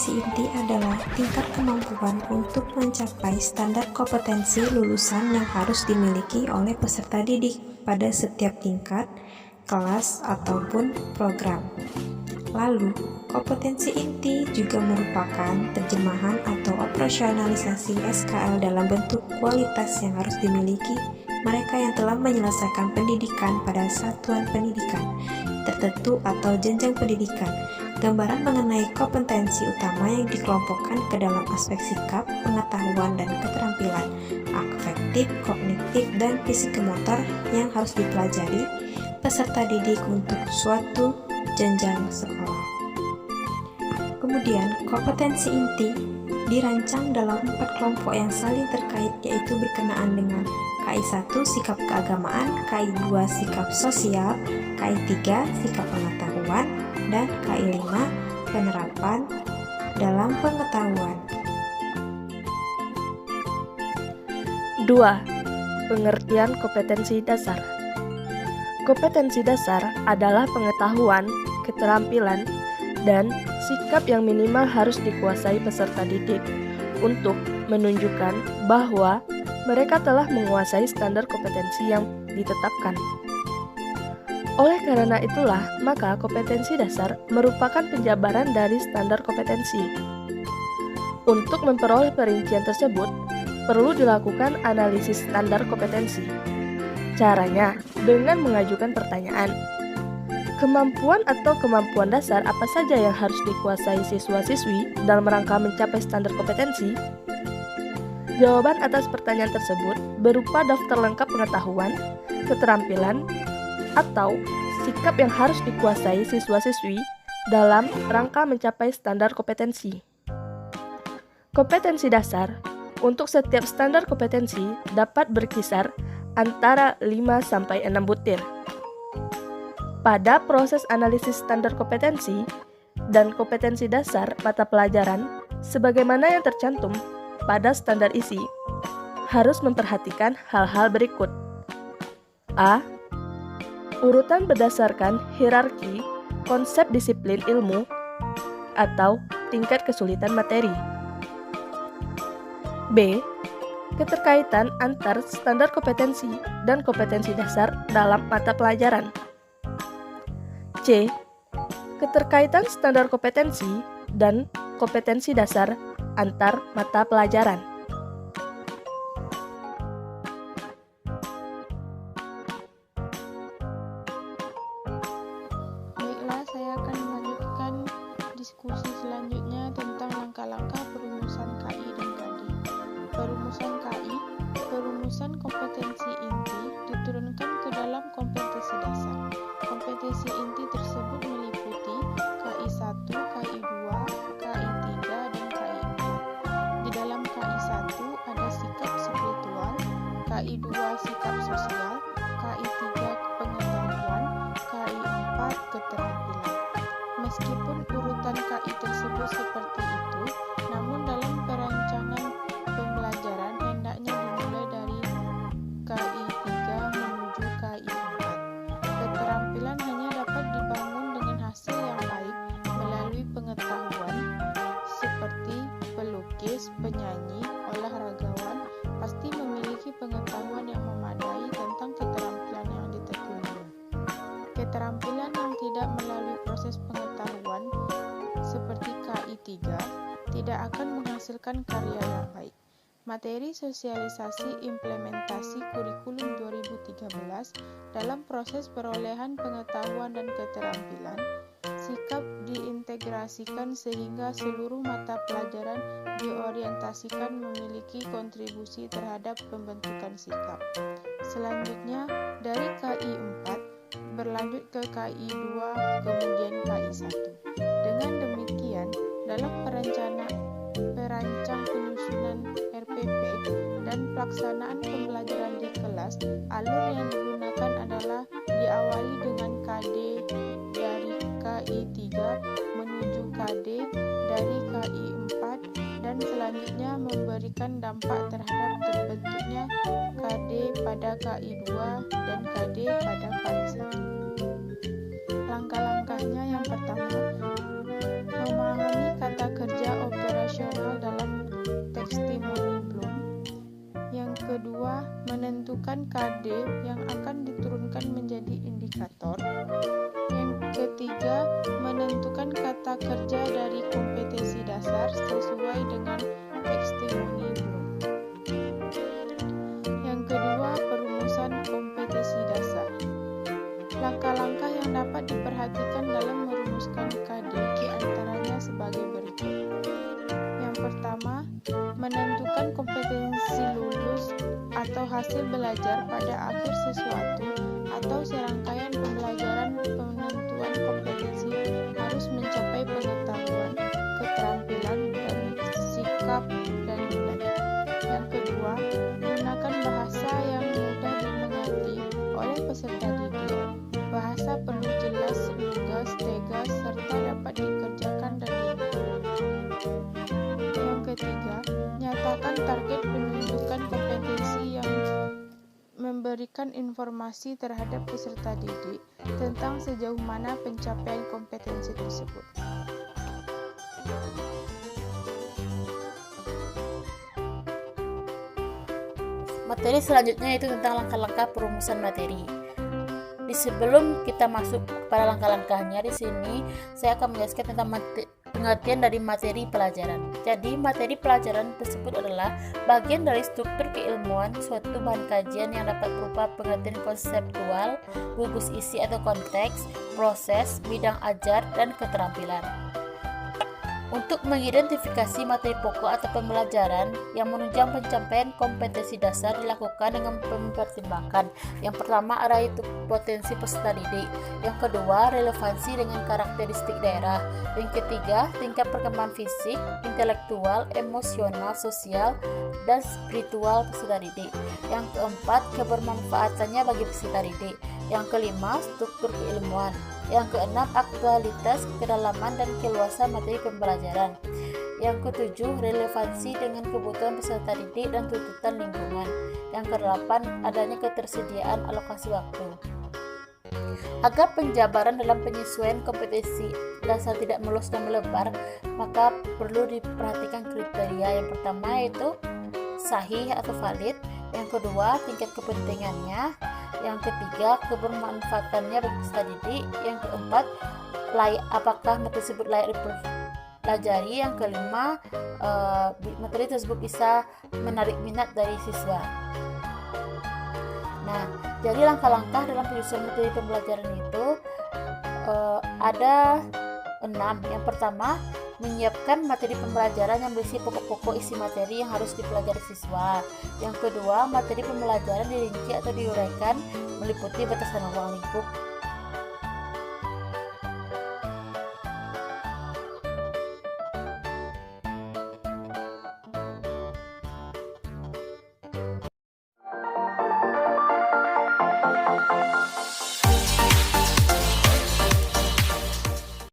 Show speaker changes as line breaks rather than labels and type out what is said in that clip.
kompetensi inti adalah tingkat kemampuan untuk mencapai standar kompetensi lulusan yang harus dimiliki oleh peserta didik pada setiap tingkat, kelas, ataupun program. Lalu, kompetensi inti juga merupakan terjemahan atau operasionalisasi SKL dalam bentuk kualitas yang harus dimiliki mereka yang telah menyelesaikan pendidikan pada satuan pendidikan tertentu atau jenjang pendidikan. Gambaran mengenai kompetensi utama yang dikelompokkan ke dalam aspek sikap, pengetahuan, dan keterampilan afektif, kognitif, dan psikomotor yang harus dipelajari peserta didik untuk suatu jenjang sekolah. Kemudian, kompetensi inti dirancang dalam 4 kelompok yang saling terkait, yaitu berkenaan dengan KI 1 sikap keagamaan, KI 2 sikap sosial, KI 3 sikap pengetahuan, dan KI 5 penerapan dalam pengetahuan.
2. Pengertian kompetensi dasar. Kompetensi dasar adalah pengetahuan, keterampilan, dan sikap yang minimal harus dikuasai peserta didik untuk menunjukkan bahwa mereka telah menguasai standar kompetensi yang ditetapkan. Oleh karena itulah, maka kompetensi dasar merupakan penjabaran dari standar kompetensi. Untuk memperoleh perincian tersebut, perlu dilakukan analisis standar kompetensi. Caranya dengan mengajukan pertanyaan. Kemampuan atau kemampuan dasar apa saja yang harus dikuasai siswa-siswi dalam rangka mencapai standar kompetensi? Jawaban atas pertanyaan tersebut berupa daftar lengkap pengetahuan, keterampilan, atau sikap yang harus dikuasai siswa-siswi dalam rangka mencapai standar kompetensi. Kompetensi dasar untuk setiap standar kompetensi dapat berkisar antara 5-6 butir. Pada proses analisis standar kompetensi dan kompetensi dasar mata pelajaran, sebagaimana yang tercantum pada standar isi, harus memperhatikan hal-hal berikut. A. Urutan berdasarkan hierarki konsep disiplin ilmu atau tingkat kesulitan materi. B. Keterkaitan antar standar kompetensi dan kompetensi dasar dalam mata pelajaran. C. Keterkaitan standar kompetensi dan kompetensi dasar antar mata pelajaran.
Baiklah, saya akan melanjutkan diskusi selanjutnya tentang langkah-langkah perumusan KI dan KD. Perumusan KI, perumusan kompetensi inti diturunkan ke dalam kompetensi dasar. Kompetensi inti tersebut meliputi KI 1, KI 2, KI 3, dan KI 4. Di dalam KI 1 ada sikap spiritual, KI 2 sikap sosial, KI 3 pengetahuan, KI 4 keterampilan. Meskipun urutan KI tersebut seperti itu, namun dalam perancangan pembelajaran hendaknya dimulai dari KI 3 menuju KI 4. Keterampilan hanya dapat dibangun dengan hasil yang baik melalui pengetahuan seperti pelukis, penyanyi, olahragawan pasti memiliki pengetahuan yang memadai tentang keterampilan yang ditekuninya. Keterampilan yang tidak melalui proses pengetahuan seperti KI 3 tidak akan menghasilkan karya yang baik. Materi sosialisasi implementasi kurikulum 2013 dalam proses perolehan pengetahuan dan keterampilan, sikap diintegrasikan sehingga seluruh mata pelajaran diorientasikan memiliki kontribusi terhadap pembentukan sikap. Selanjutnya, dari KI 4 berlanjut ke KI 2 kemudian KI 1. Dengan demikian, dalam perancang penyusunan RPP dan pelaksanaan pembelajaran di kelas, alur yang digunakan adalah diawali dengan KD dari KI 3 menuju KD dari KI 4 dan selanjutnya memberikan dampak terhadap terbentuknya KD pada KI 2 dan KD pada KI 1. Langkah-langkahnya yang pertama, memahami kata kerja menentukan KD yang akan diturunkan menjadi indikator. Yang ketiga, menentukan kata kerja dari kompetensi dasar sesuai dengan testimoni Bloom. Yang kedua, perumusan kompetensi dasar. Langkah-langkah yang dapat diperhatikan dalam merumuskan KD diantaranya sebagai berikut. Yang pertama, menentukan kompetensi lulus atau hasil belajar pada akhir sesuatu atau serangkaian pembelajaran. Penentuan kompetensi harus mencapai pengetahuan, keterampilan, dan sikap dan nilai. Yang kedua, gunakan bahasa yang mudah dimengerti oleh peserta didik. Bahasa perlu jelas, lugas, tegas, serta dapat dikerjakan dan diingat. Yang ketiga, nyatakan target penunjukan kompetensi yang memberikan informasi terhadap peserta didik tentang sejauh mana pencapaian kompetensi tersebut.
Materi selanjutnya yaitu tentang langkah-langkah perumusan materi. Sebelum kita masuk pada langkah-langkahnya, di sini saya akan menjelaskan tentang pengertian dari materi pelajaran. Jadi, materi pelajaran tersebut adalah bagian dari struktur keilmuan suatu bahan kajian yang dapat berupa pengertian konseptual, gugus isi atau konteks, proses, bidang ajar, dan keterampilan. Untuk mengidentifikasi materi pokok atau pembelajaran yang menunjang pencapaian kompetensi dasar dilakukan dengan mempertimbangkan yang pertama ada itu potensi peserta didik, yang kedua relevansi dengan karakteristik daerah, yang ketiga tingkat perkembangan fisik, intelektual, emosional, sosial, dan spiritual peserta didik, yang keempat kebermanfaatannya bagi peserta didik, yang kelima struktur keilmuan, yang keenam aktualitas, kedalaman, dan keluasan materi pembelajaran, yang ketujuh relevansi dengan kebutuhan peserta didik dan tuntutan lingkungan, yang kedelapan adanya ketersediaan alokasi waktu. Agar penjabaran dalam penyesuaian kompetensi dasar tidak meluas dan melebar, maka perlu diperhatikan kriteria. Yang pertama yaitu sahih atau valid, yang kedua tingkat kepentingannya, yang ketiga kebermanfaatannya bagi peserta didik, yang keempat apakah materi tersebut layak dipelajari, yang kelima materi tersebut bisa menarik minat dari siswa. Nah, jadi langkah-langkah dalam penyusunan materi pembelajaran itu ada 6. Yang pertama, menyiapkan materi pembelajaran yang berisi pokok-pokok isi materi yang harus dipelajari siswa. Yang kedua, materi pembelajaran dirinci atau diuraikan meliputi batasan ruang lingkup